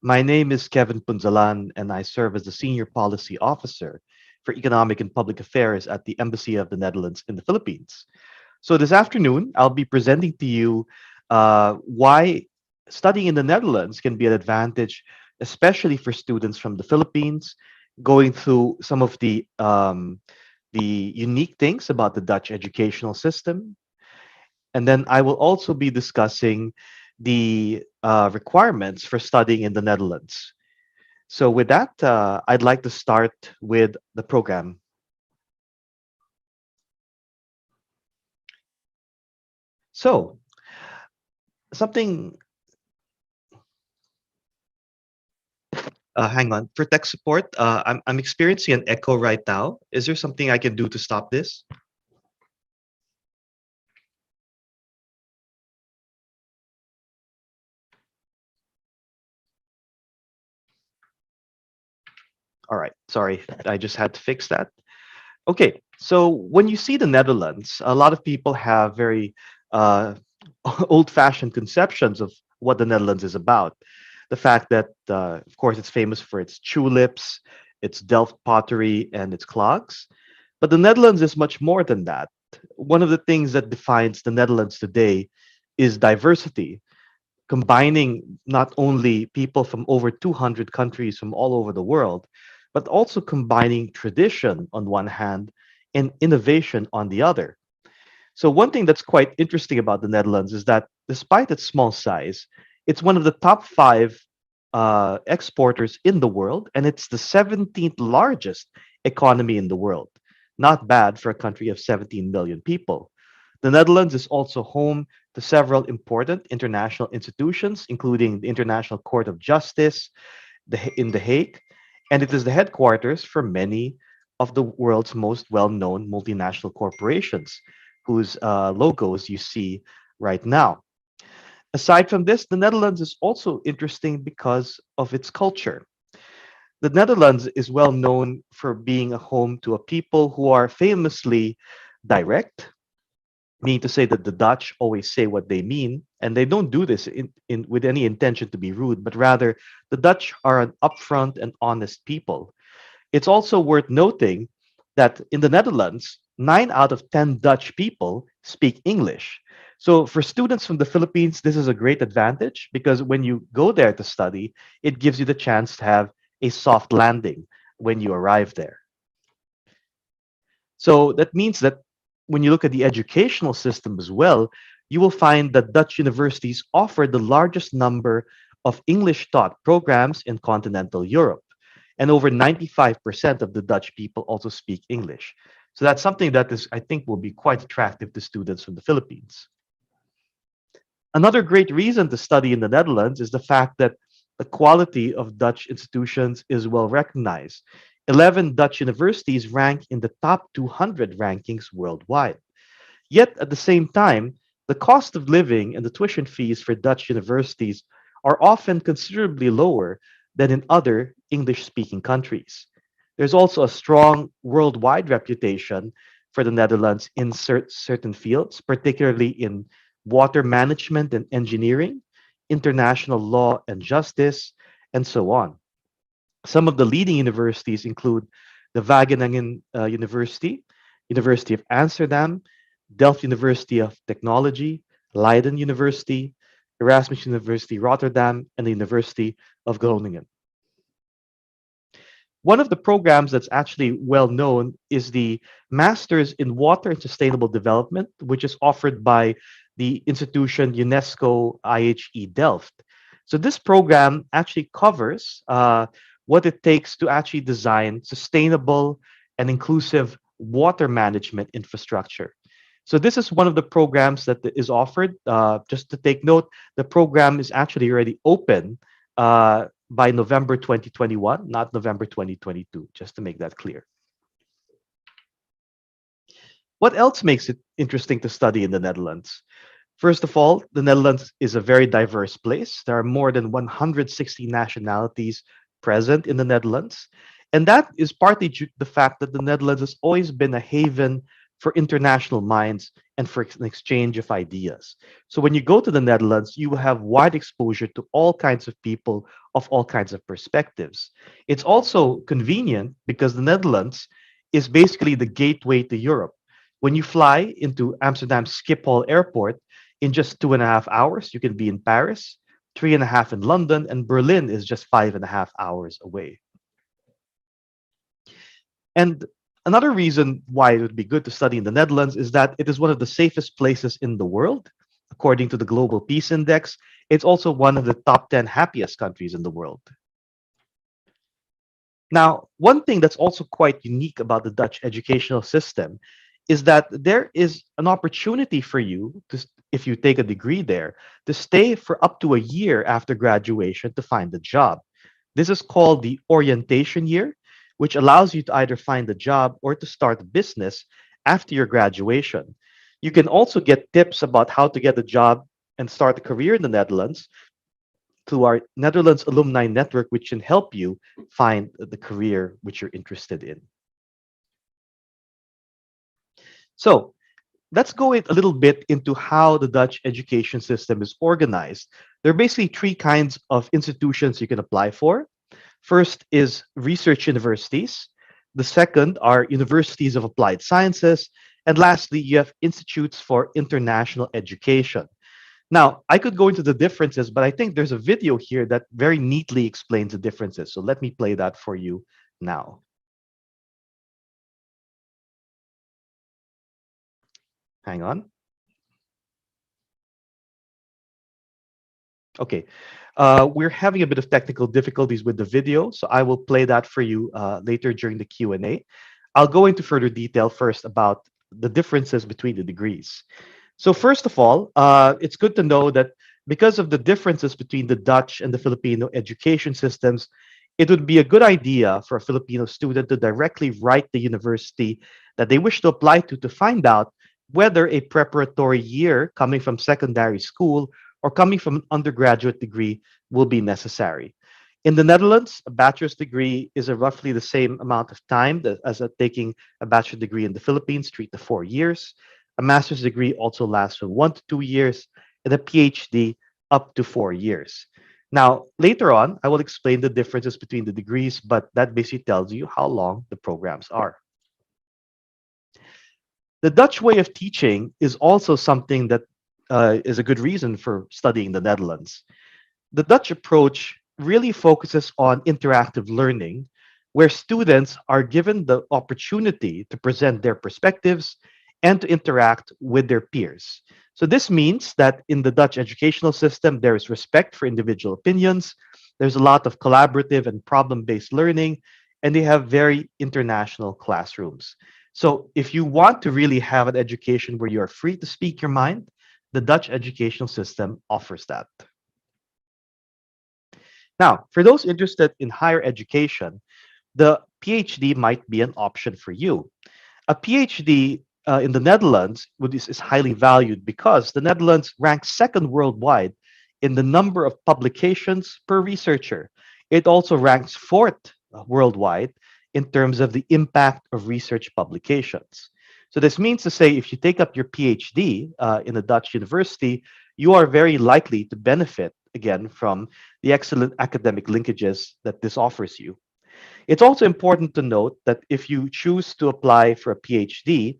My name is Kevin Punzalan, and I serve as the Senior Policy Officer for Economic and Public Affairs at the Embassy of the Netherlands in the Philippines. So, this afternoon, I'll be presenting to you why studying in the Netherlands can be an advantage, especially for students from the Philippines, going through some of the unique things about the Dutch educational system, and then I will also be discussing the requirements for studying in the Netherlands. So, with that, I'd like to start with the program. So, something, hang on, for tech support, I'm experiencing an echo right now. Is there something I can do to stop this? All right, sorry, I just had to fix that. Okay, so when you see the Netherlands, a lot of people have very uh, old-fashioned conceptions of what the Netherlands is about. The fact that, of course, it's famous for its tulips, its Delft pottery, and its clogs. But the Netherlands is much more than that. One of the things that defines the Netherlands today is diversity, combining not only people from over 200 countries from all over the world, but also combining tradition on one hand and innovation on the other. So, one thing that's quite interesting about the Netherlands is that despite its small size, it's one of the top five exporters in the world, and it's the 17th largest economy in the world. Not bad for a country of 17 million people. The Netherlands is also home to several important international institutions, including the International Court of Justice in The Hague, and it is the headquarters for many of the world's most well known multinational corporations, whose logos you see right now. Aside from this, the Netherlands is also interesting because of its culture. The Netherlands is well known for being a home to a people who are famously direct, meaning to say that the Dutch always say what they mean, and they don't do this with any intention to be rude, but rather the Dutch are an upfront and honest people. It's also worth noting that in the Netherlands, 9 out of 10 Dutch people speak English. So for students from the Philippines, this is a great advantage because when you go there to study, it gives you the chance to have a soft landing when you arrive there. So that means that when you look at the educational system as well, you will find that Dutch universities offer the largest number of English taught programs in continental Europe. And over 95% of the Dutch people also speak English. So that's something that is, I think, will be quite attractive to students from the Philippines. Another great reason to study in the Netherlands is the fact that the quality of Dutch institutions is well recognized. 11 Dutch universities rank in the top 200 rankings worldwide. Yet, at the same time, the cost of living and the tuition fees for Dutch universities are often considerably lower than in other English speaking countries. There's also a strong worldwide reputation for the Netherlands in certain fields, particularly in water management and engineering, international law and justice, and so on. Some of the leading universities include the Wageningen University, University of Amsterdam, Delft University of Technology, Leiden University, Erasmus University Rotterdam, and the University of Groningen. One of the programs that's actually well known is the Masters in Water and Sustainable Development, which is offered by the institution UNESCO IHE Delft. So this program actually covers what it takes to actually design sustainable and inclusive water management infrastructure. So this is one of the programs that is offered. Just to take note, the program is actually already open by November 2021, not November 2022, just to make that clear. What else makes it interesting to study in the Netherlands? First of all, the Netherlands is a very diverse place. There are more than 160 nationalities present in the Netherlands. And that is partly due to the fact that the Netherlands has always been a haven for international minds, and for an exchange of ideas. So when you go to the Netherlands, you will have wide exposure to all kinds of people of all kinds of perspectives. It's also convenient because the Netherlands is basically the gateway to Europe. When you fly into Amsterdam Schiphol Airport, in just 2.5 hours, you can be in Paris, 3.5 in London, and Berlin is just 5.5 hours away. And another reason why it would be good to study in the Netherlands is that it is one of the safest places in the world. According to the Global Peace Index, it's also one of the top 10 happiest countries in the world. Now, one thing that's also quite unique about the Dutch educational system is that there is an opportunity for you to, if you take a degree there, to stay for up to a year after graduation to find a job. This is called the orientation year, which allows you to either find a job or to start a business after your graduation. You can also get tips about how to get a job and start a career in the Netherlands to our Netherlands alumni network, which can help you find the career which you're interested in. So let's go a little bit into how the Dutch education system is organized. There are basically three kinds of institutions you can apply for. First is research universities. The second are universities of applied sciences. And lastly, you have institutes for international education. Now, I could go into the differences, but I think there's a video here that very neatly explains the differences. So let me play that for you now. Hang on. Okay. We're having a bit of technical difficulties with the video, so I will play that for you later during the Q&A. I'll go into further detail first about the differences between the degrees. So first of all, it's good to know that because of the differences between the Dutch and the Filipino education systems, it would be a good idea for a Filipino student to directly write the university that they wish to apply to find out whether a preparatory year coming from secondary school or coming from an undergraduate degree will be necessary. In the Netherlands, a bachelor's degree is a roughly the same amount of time as taking a bachelor's degree in the Philippines, 3 to 4 years. A master's degree also lasts from 1 to 2 years, and a PhD up to 4 years. Now, later on, I will explain the differences between the degrees, but that basically tells you how long the programs are. The Dutch way of teaching is also something that is a good reason for studying the Netherlands. The Dutch approach really focuses on interactive learning, where students are given the opportunity to present their perspectives and to interact with their peers. So, this means that in the Dutch educational system, there is respect for individual opinions, there's a lot of collaborative and problem based learning, and they have very international classrooms. So, if you want to really have an education where you are free to speak your mind, the Dutch educational system offers that. Now, for those interested in higher education, the PhD might be an option for you. A PhD in the Netherlands is highly valued because the Netherlands ranks second worldwide in the number of publications per researcher. It also ranks fourth worldwide in terms of the impact of research publications. So this means to say, if you take up your PhD in a Dutch university, you are very likely to benefit again from the excellent academic linkages that this offers you. It's also important to note that if you choose to apply for a PhD,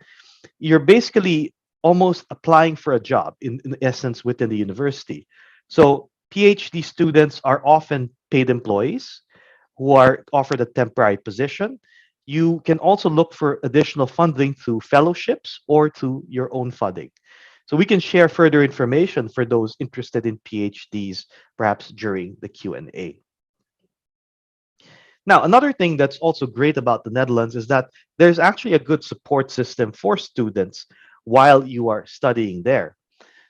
you're basically almost applying for a job in essence within the university. So PhD students are often paid employees who are offered a temporary position. You can also look for additional funding through fellowships or through your own funding. So we can share further information for those interested in PhDs, perhaps during the Q&A. Now, another thing that's also great about the Netherlands is that there's actually a good support system for students while you are studying there.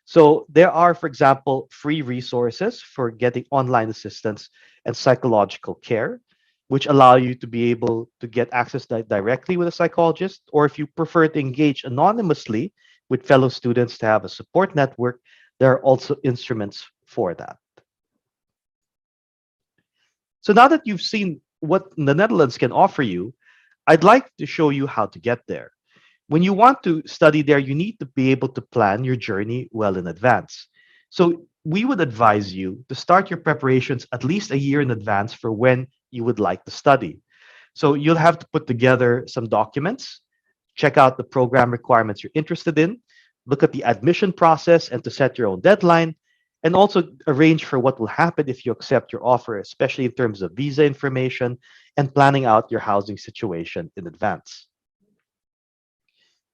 So there are, for example, free resources for getting online assistance and psychological care, which allow you to be able to get access directly with a psychologist, or if you prefer to engage anonymously with fellow students to have a support network, there are also instruments for that. So now that you've seen what the Netherlands can offer you, I'd like to show you how to get there. When you want to study there, you need to be able to plan your journey well in advance. So we would advise you to start your preparations at least a year in advance for when you would like to study. So you'll have to put together some documents, check out the program requirements you're interested in, look at the admission process and to set your own deadline, and also arrange for what will happen if you accept your offer, especially in terms of visa information and planning out your housing situation in advance.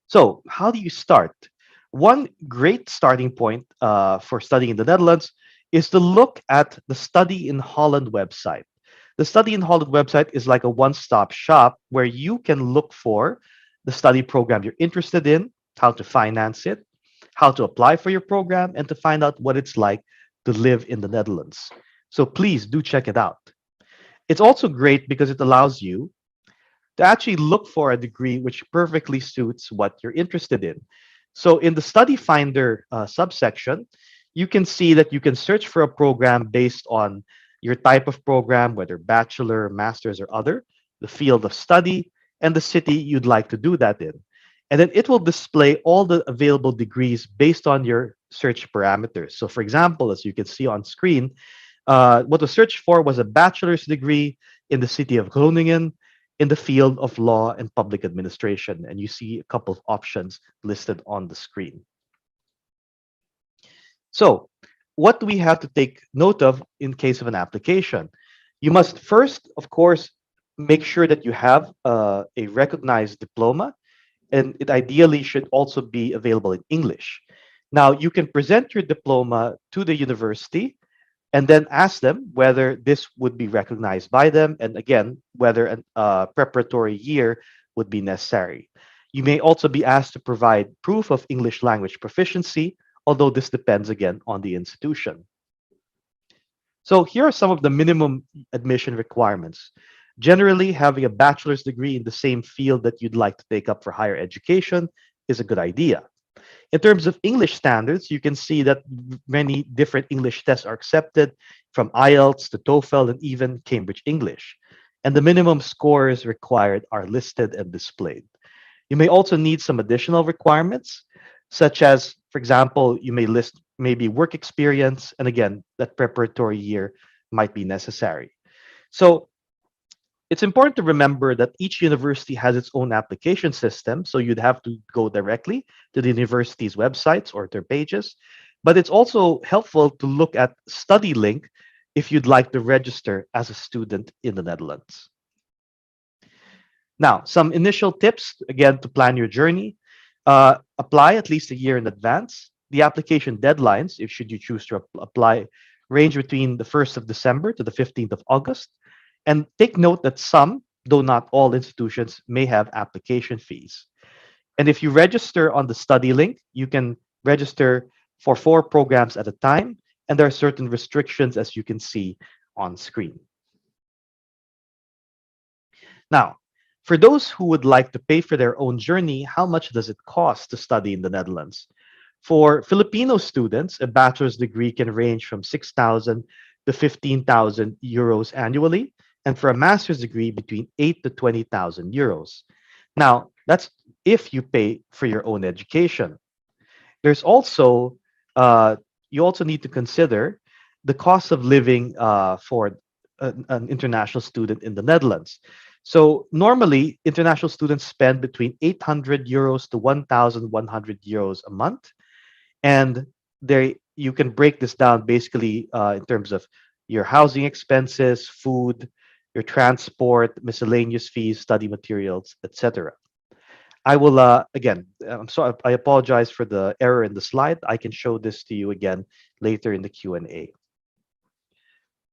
So, how do you start? One great starting point for studying in the Netherlands is to look at the Study in Holland website. The Study in Holland website is like a one stop shop where you can look for the study program you're interested in, how to finance it, how to apply for your program, and to find out what it's like to live in the Netherlands. So, please do check it out. It's also great because it allows you to actually look for a degree which perfectly suits what you're interested in. So in the Study Finder subsection, you can see that you can search for a program based on your type of program, whether bachelor, master's, or other, the field of study, and the city you'd like to do that in. And then it will display all the available degrees based on your search parameters. So for example, as you can see on screen, what was searched for was a bachelor's degree in the city of Groningen in the field of law and public administration. And you see a couple of options listed on the screen. So, what do we have to take note of in case of an application? You must first, of course, make sure that you have a recognized diploma, and it ideally should also be available in English. Now, you can present your diploma to the university and then ask them whether this would be recognized by them, and again, whether a preparatory year would be necessary. You may also be asked to provide proof of English language proficiency, although this depends again on the institution. So here are some of the minimum admission requirements. Generally, having a bachelor's degree in the same field that you'd like to take up for higher education is a good idea. In terms of English standards, you can see that many different English tests are accepted, from IELTS to TOEFL and even Cambridge English. And the minimum scores required are listed and displayed. You may also need some additional requirements, such as, for example, you may list maybe work experience, and again, that preparatory year might be necessary. So it's important to remember that each university has its own application system, so you'd have to go directly to the university's websites or their pages. But it's also helpful to look at StudyLink if you'd like to register as a student in the Netherlands. Now, some initial tips, again, to plan your journey. Apply at least a year in advance. The application deadlines, if should you choose to apply, range between the 1st of December to the 15th of August. And take note that some, though not all institutions, may have application fees. And if you register on the study link, you can register for 4 programs at a time, and there are certain restrictions as you can see on screen. Now, for those who would like to pay for their own journey, how much does it cost to study in the Netherlands? For Filipino students, a bachelor's degree can range from 6,000 to 15,000 euros annually, and for a master's degree between 8 to 20,000 euros. Now, that's if you pay for your own education. There's also you also need to consider the cost of living for an international student in the Netherlands. So normally, international students spend between 800 euros to 1,100 euros a month, and there you can break this down basically in terms of your housing expenses, food, your transport, miscellaneous fees, study materials, etc. I will again. I'm sorry. I apologize for the error in the slide. I can show this to you again later in the Q&A.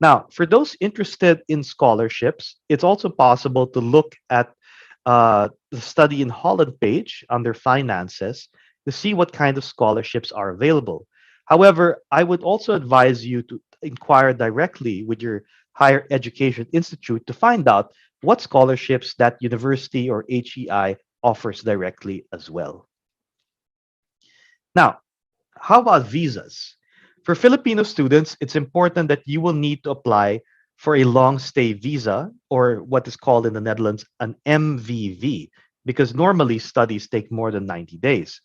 Now, for those interested in scholarships, it's also possible to look at the Study in Holland page under Finances to see what kind of scholarships are available. However, I would also advise you to inquire directly with your higher education institute to find out what scholarships that university or HEI offers directly as well. Now, how about visas? For Filipino students, it's important that you will need to apply for a long stay visa, or what is called in the Netherlands an MVV, because normally studies take more than 90 days.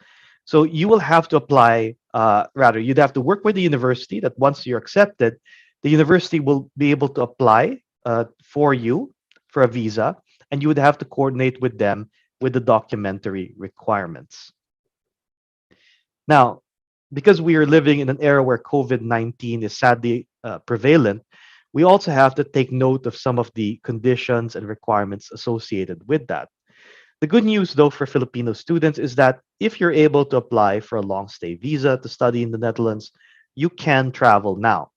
So you will have to apply, rather, you'd have to work with the university that once you're accepted, the university will be able to apply for you for a visa, and you would have to coordinate with them with the documentary requirements. Now, because we are living in an era where COVID-19 is sadly prevalent, we also have to take note of some of the conditions and requirements associated with that. The good news, though, for Filipino students is that if you're able to apply for a long stay visa to study in the Netherlands, you can travel now.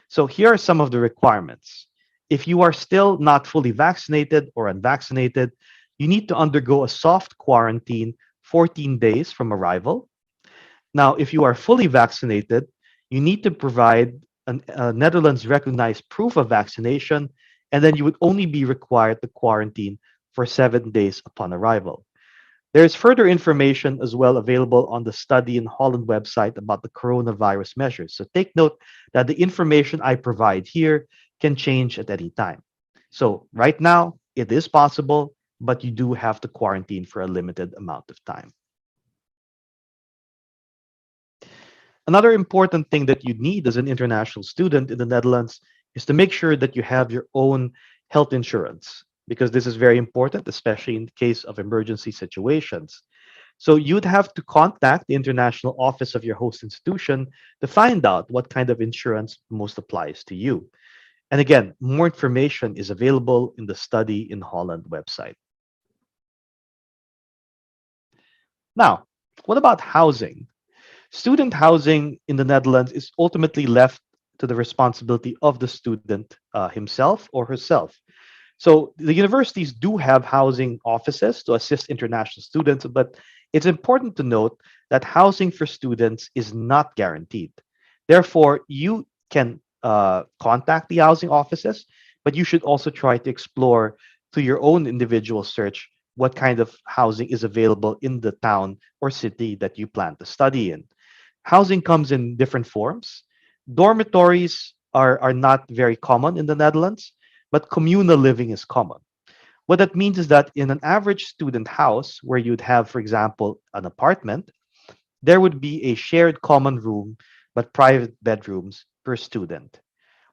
So here are some of the requirements. If you are still not fully vaccinated or unvaccinated, you need to undergo a soft quarantine 14 days from arrival. Now, if you are fully vaccinated, you need to provide a Netherlands recognized proof of vaccination, and then you would only be required to quarantine for 7 days upon arrival. There is further information as well available on the Study in Holland website about the coronavirus measures. So take note that the information I provide here can change at any time. So right now, it is possible, but you do have to quarantine for a limited amount of time. Another important thing that you need as an international student in the Netherlands is to make sure that you have your own health insurance, because this is very important, especially in the case of emergency situations. So you'd have to contact the international office of your host institution to find out what kind of insurance most applies to you. And again, more information is available in the Study in Holland website. Now, what about housing? Student housing in the Netherlands is ultimately left to the responsibility of the student himself or herself. So the universities do have housing offices to assist international students, but it's important to note that housing for students is not guaranteed. Therefore, you can contact the housing offices, but you should also try to explore through your own individual search what kind of housing is available in the town or city that you plan to study in. Housing comes in different forms. Dormitories are not very common in the Netherlands, but communal living is common. What that means is that in an average student house, where you'd have, for example, an apartment, there would be a shared common room, but private bedrooms per student.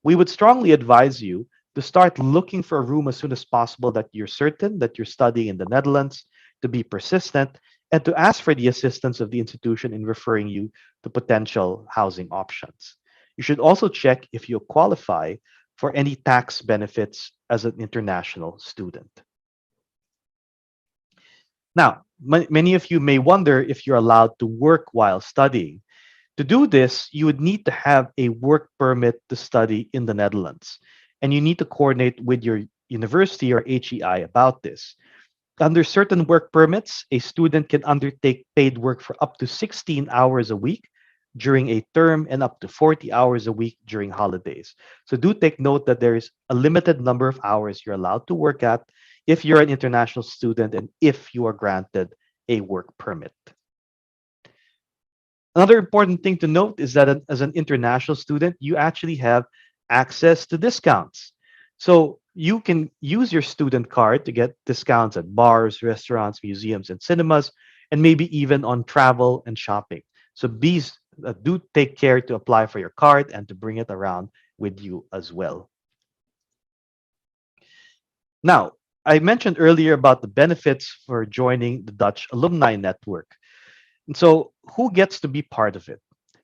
We would strongly advise you to start looking for a room as soon as possible that you're certain that you're studying in the Netherlands, to be persistent, and to ask for the assistance of the institution in referring you to potential housing options. You should also check if you qualify for any tax benefits as an international student. Now, many of you may wonder if you're allowed to work while studying. To do this, you would need to have a work permit to study in the Netherlands, and you need to coordinate with your university or HEI about this. Under certain work permits, a student can undertake paid work for up to 16 hours a week during a term and up to 40 hours a week during holidays. So do take note that there is a limited number of hours you're allowed to work at if you're an international student and if you are granted a work permit. Another important thing to note is that as an international student, you actually have access to discounts. So you can use your student card to get discounts at bars, restaurants, museums, and cinemas, and maybe even on travel and shopping. So do take care to apply for your card and to bring it around with you as well. Now, I mentioned earlier about the benefits for joining the Dutch Alumni Network. And so, who gets to be part of it?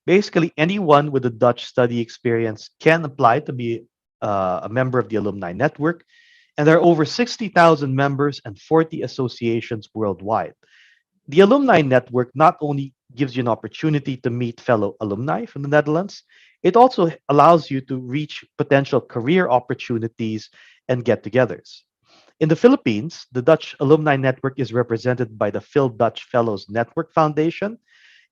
Basically, anyone with a Dutch study experience can apply to be a member of the alumni network. And there are over 60,000 members and 40 associations worldwide. The alumni network not only gives you an opportunity to meet fellow alumni from the Netherlands, it also allows you to reach potential career opportunities and get togethers. In the Philippines, the Dutch Alumni Network is represented by the Phil Dutch Fellows Network Foundation,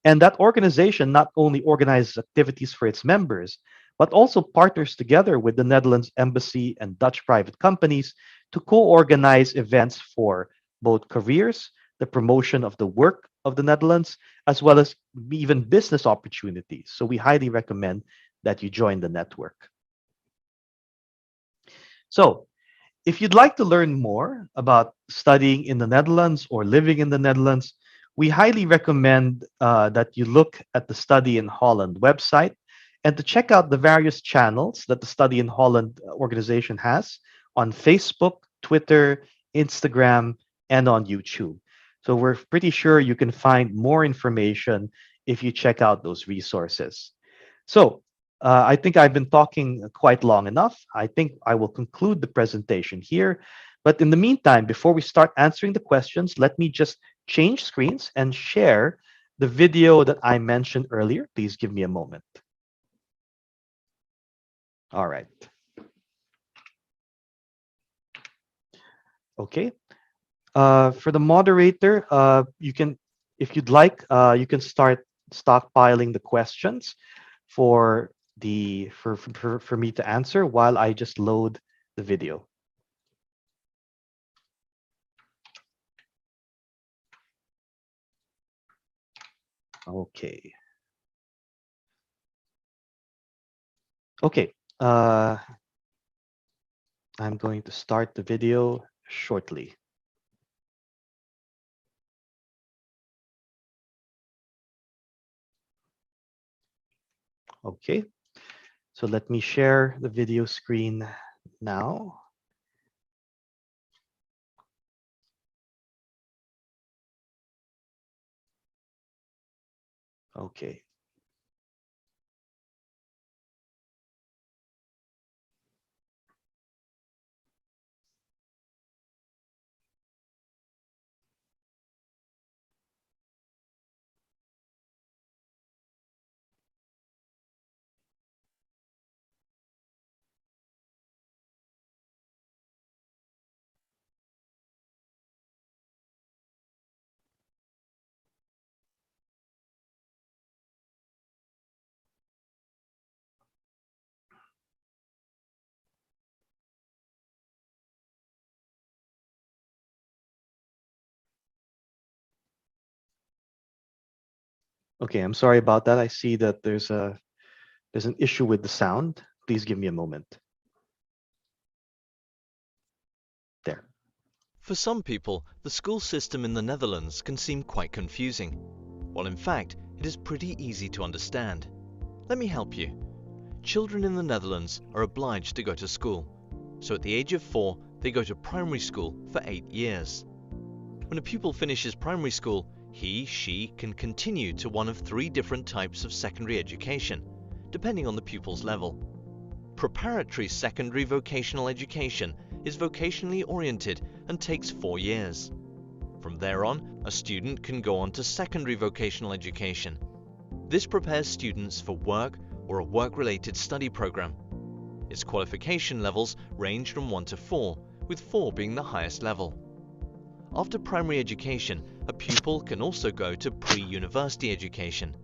and that organization not only organizes activities for its members, but also partners together with the Netherlands Embassy and Dutch private companies to co organize events for both careers, the promotion of the work of the Netherlands, as well as even business opportunities. So we highly recommend that you join the network. So If you'd like to learn more about studying in the Netherlands or living in the Netherlands, we highly recommend that you look at the Study in Holland website and to check out the various channels that the Study in Holland organization has on Facebook, Twitter, Instagram, and on YouTube. So we're pretty sure you can find more information if you check out those resources. So I think I've been talking quite long enough. I think I will conclude the presentation here. But in the meantime, before we start answering the questions, let me just change screens and share the video that I mentioned earlier. Please give me a moment. All right. Okay. For the moderator, you can, if you'd like, you can start stockpiling the questions for for me to answer while I just load the video. Okay. Okay. I'm going to start the video shortly. Okay. So let me share the video screen now. Okay. Okay, I'm sorry about that. I see that there's an issue with the sound. Please give me a moment. There. For some people, the school system in the Netherlands can seem quite confusing, while in fact it is pretty easy to understand. Let me help you. Children in the Netherlands are obliged to go to school, so at the age of 4 they go to primary school for 8 years. When a pupil finishes primary school, she can continue to one of 3 different types of secondary education, depending on the pupil's level. Preparatory secondary vocational education is vocationally oriented and takes 4 years. From there on, a student can go on to secondary vocational education. This prepares students for work or a work-related study program. Its qualification levels range from 1 to 4, with 4 being the highest level. After primary education, a pupil can also go to pre-university education.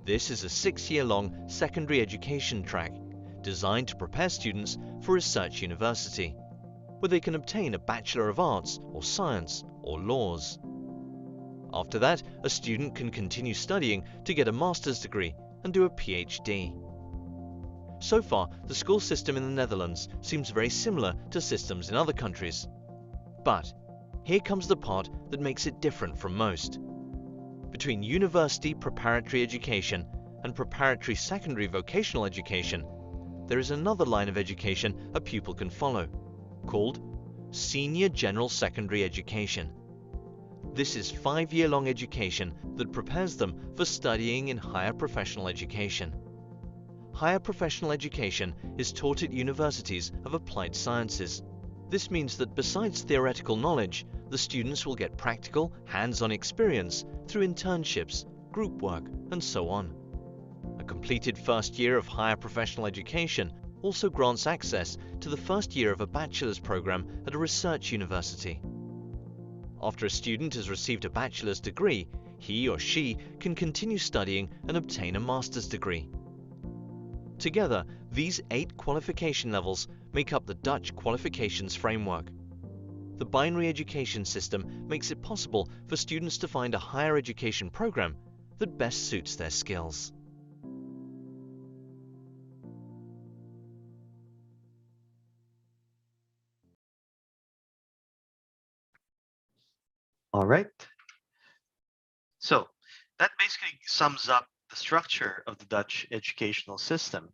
This is a 6-year-long secondary education track designed to prepare students for research university, where they can obtain a Bachelor of Arts or Science or Laws. After that, a student can continue studying to get a master's degree and do a PhD. So far, the school system in the Netherlands seems very similar to systems in other countries. But here comes the part that makes it different from most. Between university preparatory education and preparatory secondary vocational education, there is another line of education a pupil can follow, called Senior General Secondary Education. This is 5-year-long education that prepares them for studying in higher professional education. Higher professional education is taught at universities of applied sciences. This means that besides theoretical knowledge, the students will get practical, hands-on experience through internships, group work, and so on. A completed first year of higher professional education also grants access to the first year of a bachelor's program at a research university. After a student has received a bachelor's degree, he or she can continue studying and obtain a master's degree. Together, these 8 qualification levels make up the Dutch qualifications framework. The binary education system makes it possible for students to find a higher education program that best suits their skills. All right. So that basically sums up the structure of the Dutch educational system.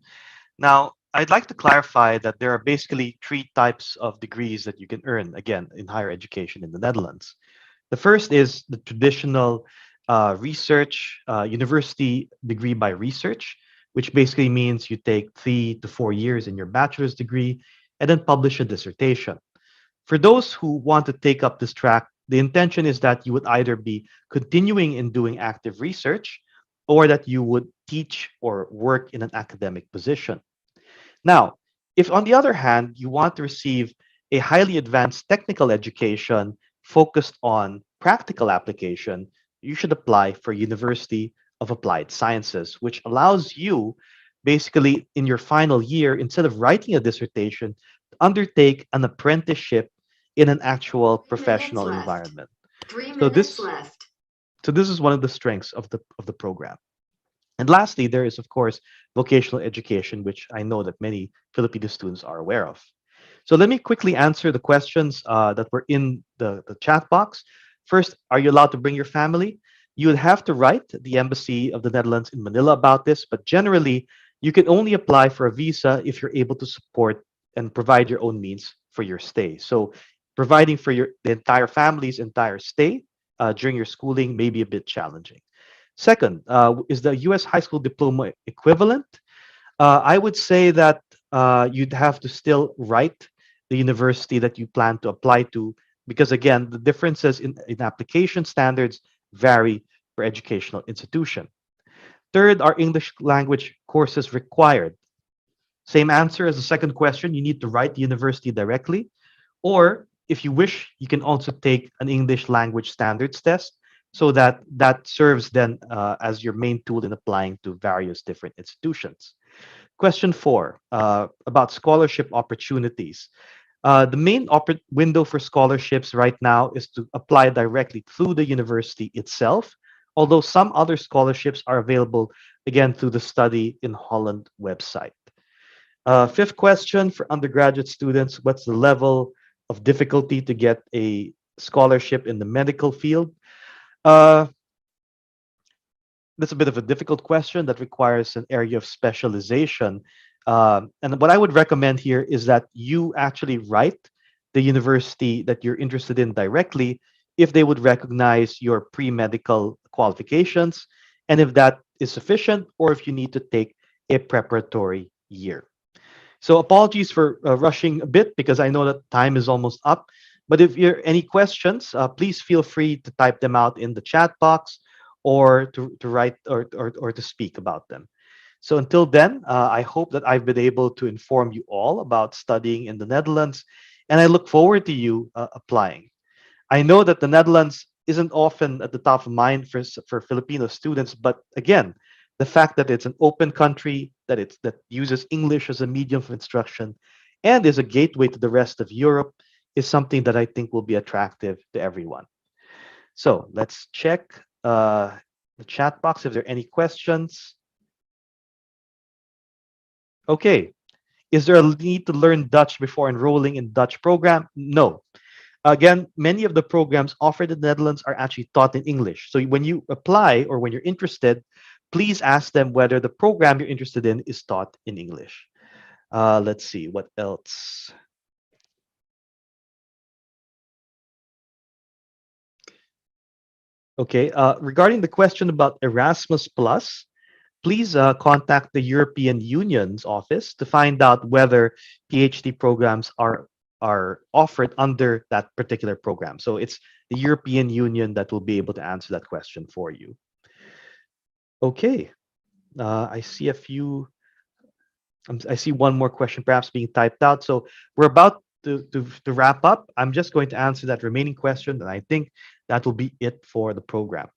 Now, I'd like to clarify that there are basically three types of degrees that you can earn, again, in higher education in the Netherlands. The first is the traditional research university degree by research, which basically means you take 3 to 4 years in your bachelor's degree and then publish a dissertation. For those who want to take up this track, the intention is that you would either be continuing in doing active research or that you would teach or work in an academic position. Now, if on the other hand, you want to receive a highly advanced technical education focused on practical application, you should apply for University of Applied Sciences, which allows you basically in your final year, instead of writing a dissertation, to undertake an apprenticeship in an actual 3 minutes professional left. environment. Three So minutes this left. so this is one of the strengths of the program. And lastly, there is, of course, vocational education, which I know that many Filipino students are aware of. So let me quickly answer the questions that were in the chat box. First, are you allowed to bring your family? You would have to write the Embassy of the Netherlands in Manila about this, but generally, you can only apply for a visa if you're able to support and provide your own means for your stay. So, providing for the entire family's entire stay during your schooling may be a bit challenging. Second, is the U.S. high school diploma equivalent? I would say that you'd have to still write the university that you plan to apply to, because again, the differences in application standards vary for educational institution. Third, are English language courses required? Same answer as the second question. You need to write the university directly, or if you wish, you can also take an English language standards test so that that serves then as your main tool in applying to various different institutions. Question four about scholarship opportunities. The main window for scholarships right now is to apply directly through the university itself, although some other scholarships are available again through the Study in Holland website. Fifth question for undergraduate students: what's the level of difficulty to get a scholarship in the medical field? Uh, that's a bit of a difficult question that requires an area of specialization. And what I would recommend here is that you actually write the university that you're interested in directly if they would recognize your pre medical qualifications and if that is sufficient or if you need to take a preparatory year. So apologies for rushing a bit because I know that time is almost up. But if you any questions, please feel free to type them out in the chat box or to write or to speak about them. So until then, I hope that I've been able to inform you all about studying in the Netherlands, and I look forward to you applying. I know that the Netherlands isn't often at the top of mind for Filipino students, but again, the fact that it's an open country, that uses English as a medium of instruction, and is a gateway to the rest of Europe, is something that I think will be attractive to everyone. So let's check the chat box if there are any questions. Okay, is there a need to learn Dutch before enrolling in Dutch program? No. Again, many of the programs offered in the Netherlands are actually taught in English. So when you apply or when you're interested, please ask them whether the program you're interested in is taught in English. Let's see, what else? Okay, regarding the question about Erasmus Plus, please contact the European Union's office to find out whether PhD programs are offered under that particular program. So it's the European Union that will be able to answer that question for you. Okay, I see a few. I see one more question perhaps being typed out. So we're about to wrap up. I'm just going to answer that remaining question, and I think that will be it for the program.